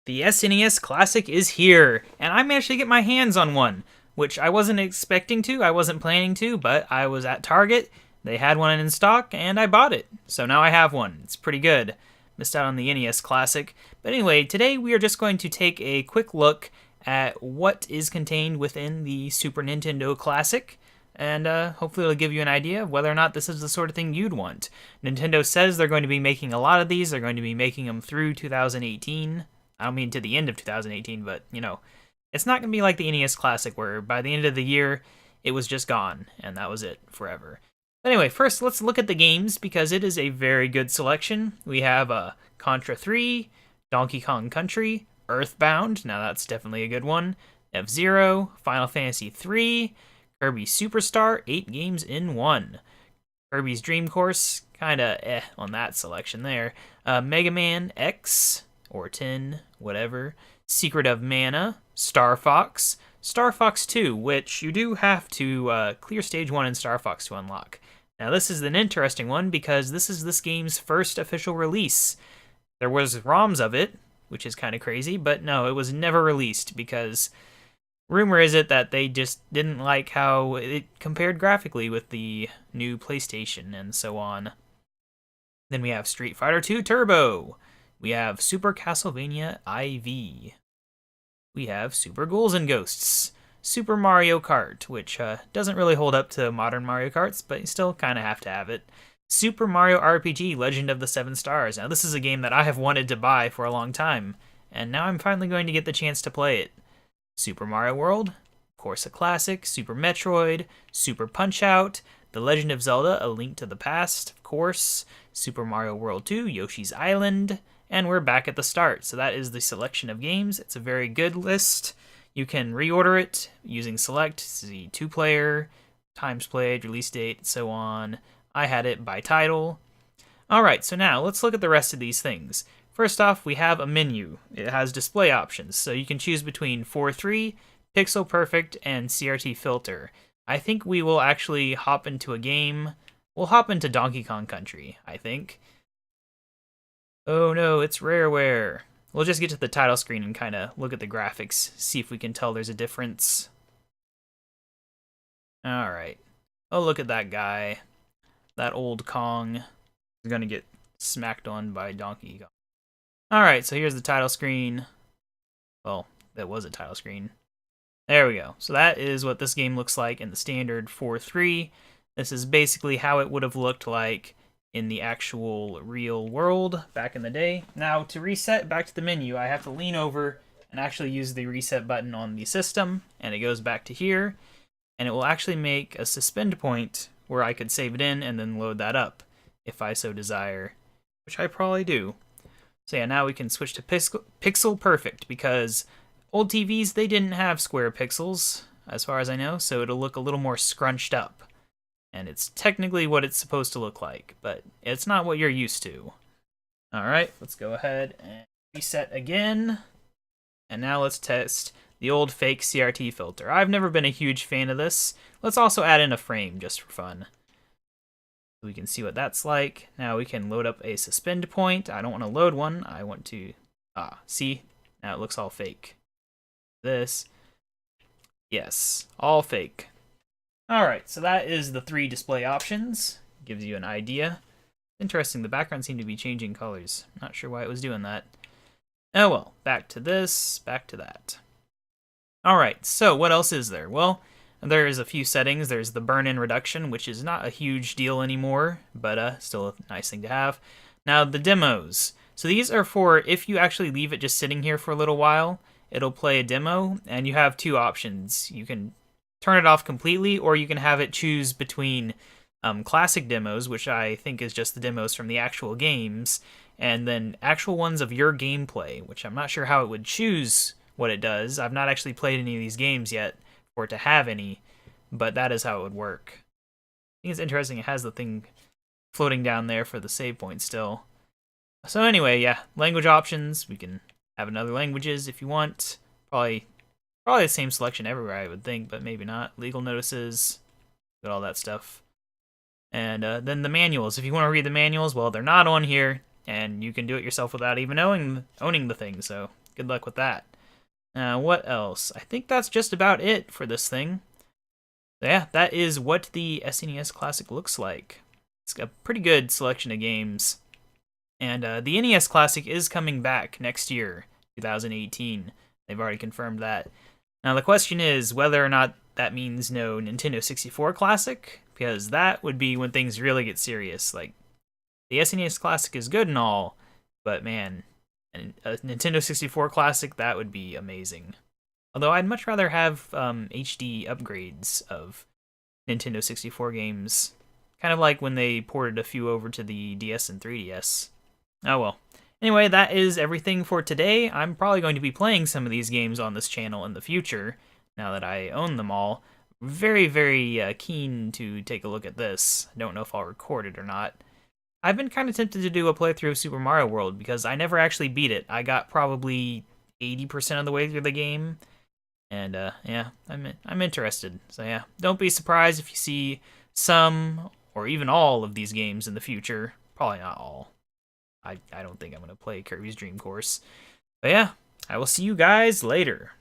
The SNES Classic is here, and I managed to get my hands on one, which I wasn't expecting to, I wasn't planning to, but I was at Target, they had one in stock, and I bought it. So now I have one. It's pretty good. Missed out on the NES Classic. But anyway, today we are just going to take a quick look at what is contained within the Super Nintendo Classic, and hopefully it'll give you an idea of whether or not this is the sort of thing you'd want. Nintendo says they're going to be making a lot of these. They're going to be making them through 2018. I don't mean to the end of 2018, but, it's not going to be like the NES Classic where by the end of the year, it was just gone, and that was it forever. But anyway, first let's look at the games, because it is a very good selection. We have Contra 3, Donkey Kong Country, Earthbound, now that's definitely a good one, F-Zero, Final Fantasy 3, Kirby Superstar, 8 games in 1. Kirby's Dream Course, kinda on that selection there. Mega Man X, or 10, whatever. Secret of Mana, Star Fox 2, which you do have to clear Stage 1 in Star Fox to unlock. Now this is an interesting one because this is this game's first official release. There was ROMs of it, which is kind of crazy, but no, it was never released because rumor is it that they just didn't like how it compared graphically with the new PlayStation and so on. Then we have Street Fighter 2 Turbo. We have Super Castlevania IV. We have Super Ghouls and Ghosts. Super Mario Kart, which doesn't really hold up to modern Mario Karts, but you still kind of have to have it. Super Mario RPG Legend of the Seven Stars. Now this is a game that I have wanted to buy for a long time, and now I'm finally going to get the chance to play it. Super Mario World, of course a classic, Super Metroid, Super Punch-Out!, The Legend of Zelda, A Link to the Past, of course, Super Mario World 2, Yoshi's Island, and we're back at the start. So that is the selection of games. It's a very good list. You can reorder it using select, see 2-player, times played, release date, so on. I had it by title. Alright, so now let's look at the rest of these things. First off, we have a menu. It has display options, so you can choose between 4:3, Pixel Perfect, and CRT Filter. I think we will actually hop into a game. We'll hop into Donkey Kong Country, I think. Oh no, it's Rareware. We'll just get to the title screen and kind of look at the graphics, see if we can tell there's a difference. Alright. Oh, look at that guy. That old Kong is gonna get smacked on by Donkey Kong. Alright, so here's the title screen. Well, that was a title screen. There we go. So that is what this game looks like in the standard 4:3. This is basically how it would have looked like in the actual real world back in the day. Now, to reset back to the menu, I have to lean over and actually use the reset button on the system, and it goes back to here, and it will actually make a suspend point where I could save it in and then load that up, if I so desire, which I probably do. So yeah, now we can switch to Pixel Perfect, because old TVs, they didn't have square pixels, as far as I know, so it'll look a little more scrunched up. And it's technically what it's supposed to look like, but it's not what you're used to. Alright, let's go ahead and reset again. And now let's test the old fake CRT filter. I've never been a huge fan of this. Let's also add in a frame just for fun. So we can see what that's like. Now we can load up a suspend point. I don't want to load one. I want to... see? Now it looks all fake. This. Yes, all fake. Alright, so that is the 3 display options. Gives you an idea. Interesting, the background seemed to be changing colors. Not sure why it was doing that. Oh well, back to this, back to that. Alright, so what else is there? Well, there's a few settings. There's the burn-in reduction, which is not a huge deal anymore, but still a nice thing to have. Now, the demos. So these are for if you actually leave it just sitting here for a little while, it'll play a demo, and you have 2 options. You can turn it off completely, or you can have it choose between classic demos, which I think is just the demos from the actual games, and then actual ones of your gameplay, which I'm not sure how it would choose what it does. I've not actually played any of these games yet for it to have any, but that is how it would work. I think it's interesting it has the thing floating down there for the save point still. So anyway, yeah, language options. We can have in other languages if you want. Probably the same selection everywhere, I would think, but maybe not. Legal notices, got all that stuff. And then the manuals. If you want to read the manuals, well, they're not on here, and you can do it yourself without even owning the thing, so good luck with that. What else? I think that's just about it for this thing. Yeah, that is what the SNES Classic looks like. It's got a pretty good selection of games. And the NES Classic is coming back next year, 2018. They've already confirmed that. Now the question is whether or not that means no Nintendo 64 Classic, because that would be when things really get serious. Like, the SNES Classic is good and all, but man, a Nintendo 64 Classic, that would be amazing. Although I'd much rather have HD upgrades of Nintendo 64 games. Kind of like when they ported a few over to the DS and 3DS. Oh well. Anyway, that is everything for today. I'm probably going to be playing some of these games on this channel in the future, now that I own them all. Very, very keen to take a look at this. I don't know if I'll record it or not. I've been kind of tempted to do a playthrough of Super Mario World, because I never actually beat it. I got probably 80% of the way through the game, and yeah, I'm interested. So yeah, don't be surprised if you see some, or even all of these games in the future. Probably not all. I don't think I'm going to play Kirby's Dream Course. But yeah, I will see you guys later.